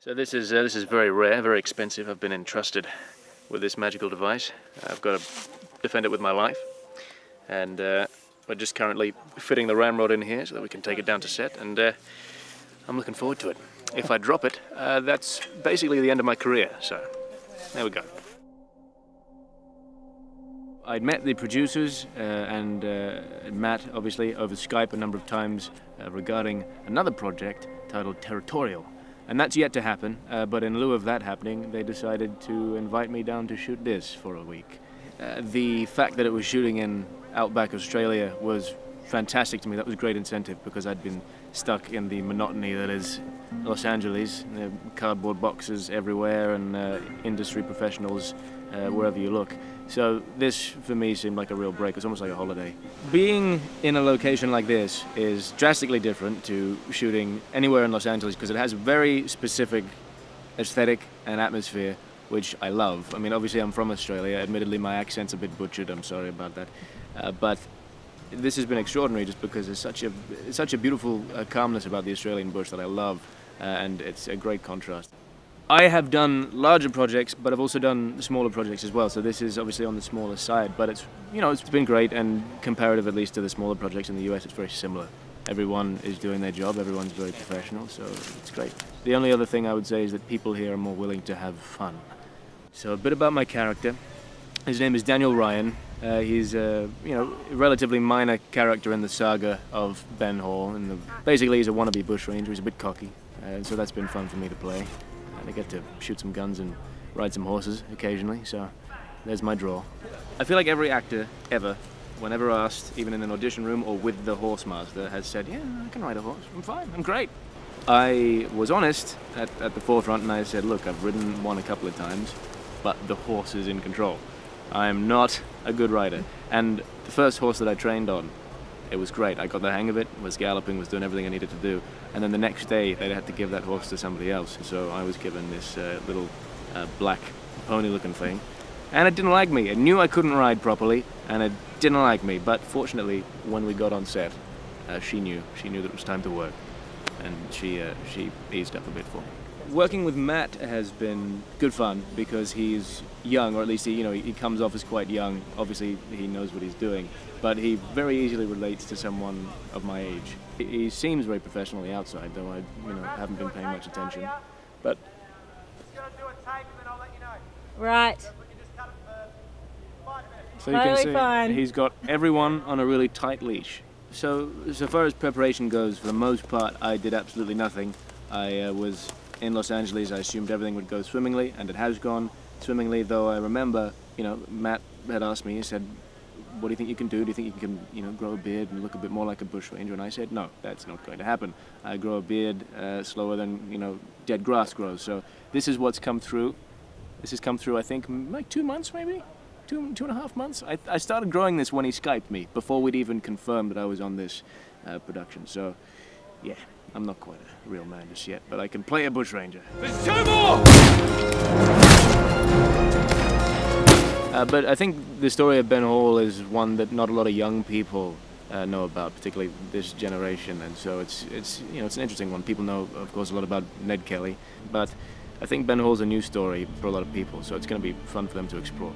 So this is very rare, very expensive. I've been entrusted with this magical device. I've got to defend it with my life, and we're just currently fitting the ramrod in here so that we can take it down to set, and I'm looking forward to it. If I drop it, that's basically the end of my career, so there we go. I'd met the producers and Matt, obviously, over Skype a number of times regarding another project titled Territorial. And that's yet to happen, but in lieu of that happening, they decided to invite me down to shoot this for a week. The fact that it was shooting in outback Australia was fantastic to me. That was a great incentive because I'd been stuck in the monotony that is Los Angeles. Cardboard boxes everywhere and industry professionals wherever you look. So this, for me, seemed like a real break. It's almost like a holiday. Being in a location like this is drastically different to shooting anywhere in Los Angeles because it has a very specific aesthetic and atmosphere, which I love. I mean, obviously I'm from Australia. Admittedly, my accent's a bit butchered. I'm sorry about that. But this has been extraordinary just because there's such a beautiful calmness about the Australian bush that I love, and it's a great contrast. I have done larger projects, but I've also done smaller projects as well, so this is obviously on the smaller side, but it's been great, and comparative at least to the smaller projects in the US, it's very similar. Everyone is doing their job, everyone's very professional, so it's great. The only other thing I would say is that people here are more willing to have fun. So a bit about my character. His name is Daniel Ryan. He's a relatively minor character in the saga of Ben Hall. Basically, he's a wannabe bushranger. He's a bit cocky, so that's been fun for me to play. And I get to shoot some guns and ride some horses occasionally. So there's my draw. I feel like every actor ever, whenever asked, even in an audition room or with the horse master, has said, "Yeah, I can ride a horse. I'm fine. I'm great." I was honest at the forefront, and I said, "Look, I've ridden one a couple of times, but the horse is in control. I'm not a good rider." And the first horse that I trained on, it was great. I got the hang of it, was galloping, was doing everything I needed to do. And then the next day, they had to give that horse to somebody else. So I was given this little black pony-looking thing. And it didn't like me. It knew I couldn't ride properly, and it didn't like me. But fortunately, when we got on set, she knew that it was time to work. And she eased up a bit for me. Working with Matt has been good fun because he's young, or at least he comes off as quite young. Obviously, he knows what he's doing, but he very easily relates to someone of my age. He seems very professional on the outside, though I haven't been paying much attention. But right. So you can see he's got everyone on a really tight leash. So far as preparation goes, for the most part, I did absolutely nothing. I was in Los Angeles. I assumed everything would go swimmingly, and it has gone swimmingly, though I remember, Matt had asked me, he said, "What do you think you can do? Do you think you can, grow a beard and look a bit more like a bushranger?" And I said, "No, that's not going to happen. I grow a beard slower than, dead grass grows." So this is what's come through. This has come through, I think, like 2 months maybe? Two and a half months? I started growing this when he Skyped me, before we'd even confirmed that I was on this production. So, yeah. I'm not quite a real man just yet, but I can play a bushranger. There's 2 more! But I think the story of Ben Hall is one that not a lot of young people know about, particularly this generation, and so it's an interesting one. People know, of course, a lot about Ned Kelly, but I think Ben Hall's a new story for a lot of people, so it's going to be fun for them to explore.